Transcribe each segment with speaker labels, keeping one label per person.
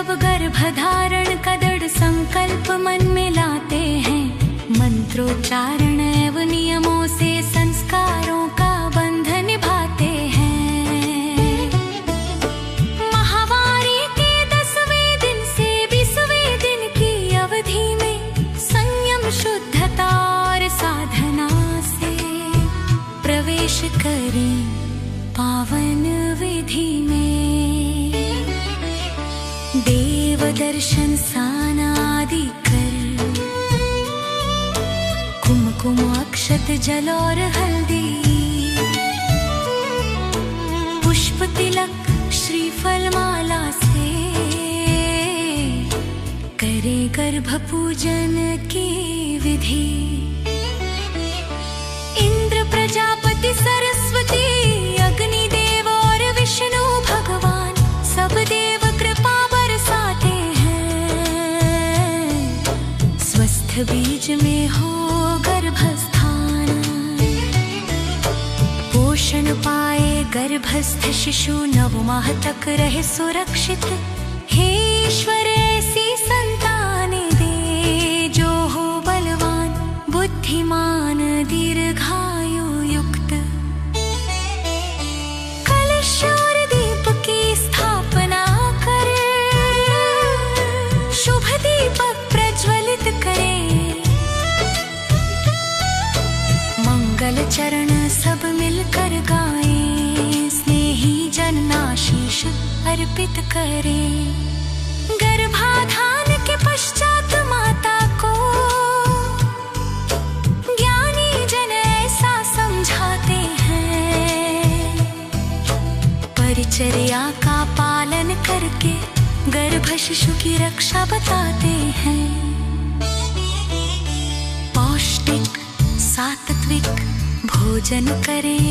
Speaker 1: तब गर्भधारण का दृढ़ संकल्प मन में लाते हैं। मंत्रोच्चारण एवं नियमों से संस्कारों का बंध निभाते हैं। माहवारी के 10वें दिन से 20वें दिन की अवधि में संयम, शुद्धता और साधना से प्रवेश करें पावन विधि में। देव दर्शन स्नान आदि कर कुमकुम, अक्षत, जल और हल्दी, पुष्प, तिलक, श्रीफल, माला से करे गर्भ पूजन की विधि। इंद्र, प्रजापति, सरस्वती, अग्निदेव और विष्णु भगवान सब देव कृपा बरसाते हैं। स्वस्थ बीज में हो गर्भस्थान, पोषण पाए गर्भस्थ शिशु 9 माह तक रहे सुरक्षित। हे ईश्वर, ऐसी संतान दे जो हो बलवान, बुद्धिमान, दीर्घायु युक्त। कलश और दीप की स्थापना कर शुभ दीपक प्रज्वलित करें। मंगल चरण सब मिलकर गाएं, स्नेही जन आशीष अर्पित करें। गर्भाधान के पश्चात माता को ज्ञानी जन ऐसा समझाते हैं। परिचर्या का पालन करके गर्भ शिशु की रक्षा बताते हैं। पौष्टिक सात्विक भोजन करें,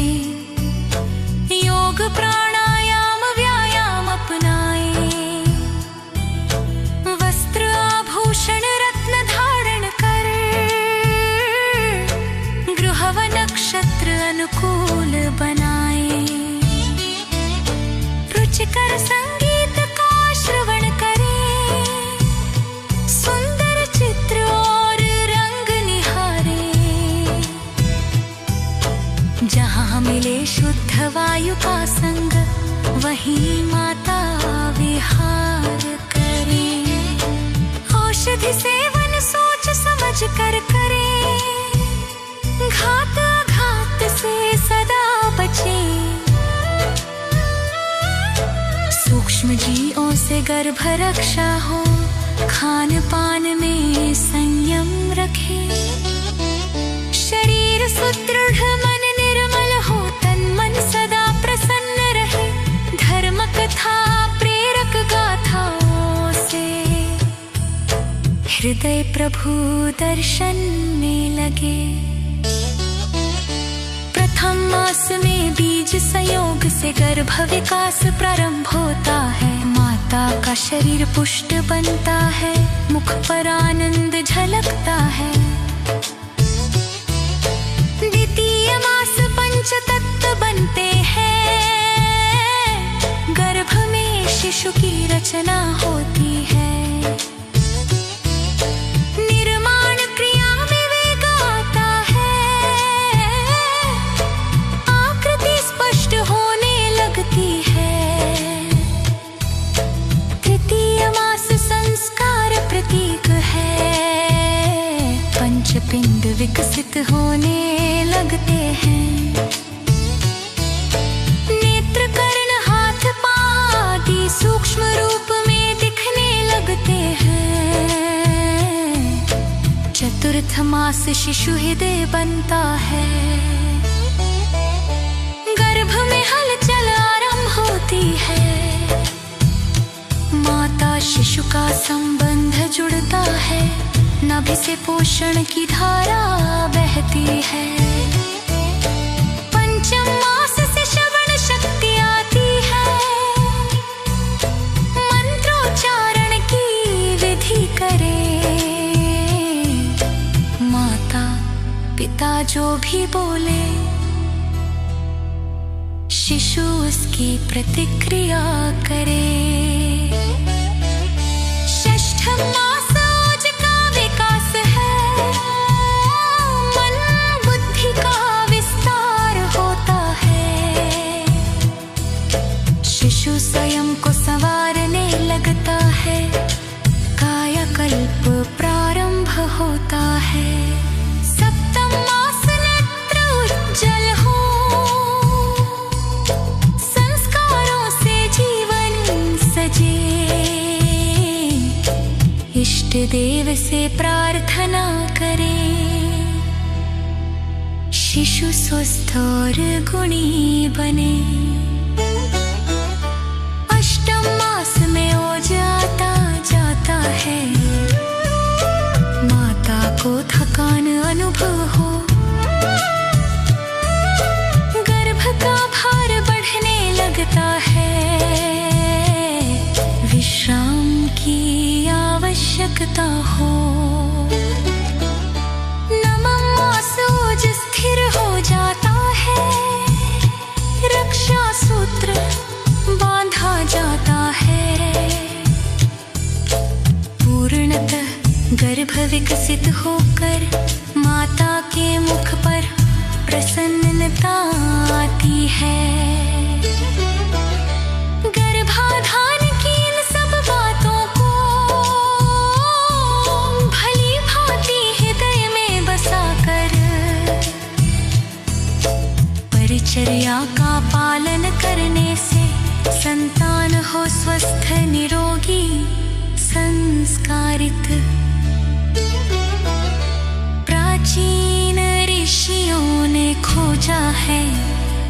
Speaker 1: योग, प्राणायाम, व्यायाम अपनाएं। वस्त्र, आभूषण, रत्न धारण कर गृह व नक्षत्र अनुकूल बनाएं। रुचिकर संगीत का श्रवण करें, सुंदर चित्र और रंग निहारें। जहाँ मिले शुद्ध वायु का संग, वहीं माता विहार करे। औषधि सेवन सोच समझ कर करे, घात आघात से सदा बचे। सूक्ष्म जीवों से गर्भ रक्षा हो, खान पान में संयम रखे। शरीर सुदृढ़, मन निर्मल हो, तन मन सदा प्रसन्न रहे। धर्म कथा प्रेरक गाथाओं से हृदय प्रभु दर्शन में लगे। प्रथम मास में बीज संयोग से गर्भ विकास प्रारंभ होता है। माता का शरीर पुष्ट बनता है, मुख पर आनंद झलकता है। द्वितीय मास पंचतत्व बनते हैं, गर्भ में शिशु की रचना होती है। निर्माण क्रिया में वेग आता है, आकृति स्पष्ट होने लगती है। तृतीय मास संस्कार प्रतीक है, पंचपिंड विकसित होने लगते हैं। नेत्र, कर्ण, हाथ, पाँव आदि सूक्ष्म रूप में दिखने लगते हैं। चतुर्थ मास शिशु हृदय बनता है, गर्भ में हलचल आरंभ होती है। माता शिशु का संबंध जुड़ता है, नाभि से पोषण की धारा बहती है। पंचम मास से श्रवण शक्ति आती है, मंत्रोच्चारण की विधि करे। माता पिता जो भी बोले, शिशु उसकी प्रतिक्रिया करे। अष्टम मास ओज का विकास है, मन बुद्धि का विस्तार होता है। शिशु स्वयं को संवारने लगता है, कायाकल्प प्रारंभ होता है। सप्तम मास नेत्र उज्जवल हो, संस्कारों से जीवन सजे। इष्ट देव से प्रार्थना करें, शिशु स्वस्थ और गुणी बने। अष्टम मास में ओज आता जाता है, माता को थकान अनुभव हो, गर्भ का भार बढ़ने लगता है, विश्राम की आवश्यकता हो। नवम मास ओज स्थिर हो जाता है, रक्षा सूत्र बांधा जाता है। पूर्णतः गर्भ विकसित होकर माता के मुख पर प्रसन्नता आती है। गर्भाधान की इन सब बातों को भली भांति हृदय में बसाकर परिचर्या का पालन करने से संतान हो स्वस्थ निरोगी संस्कारित। प्राचीन ऋषियों ने खोजा है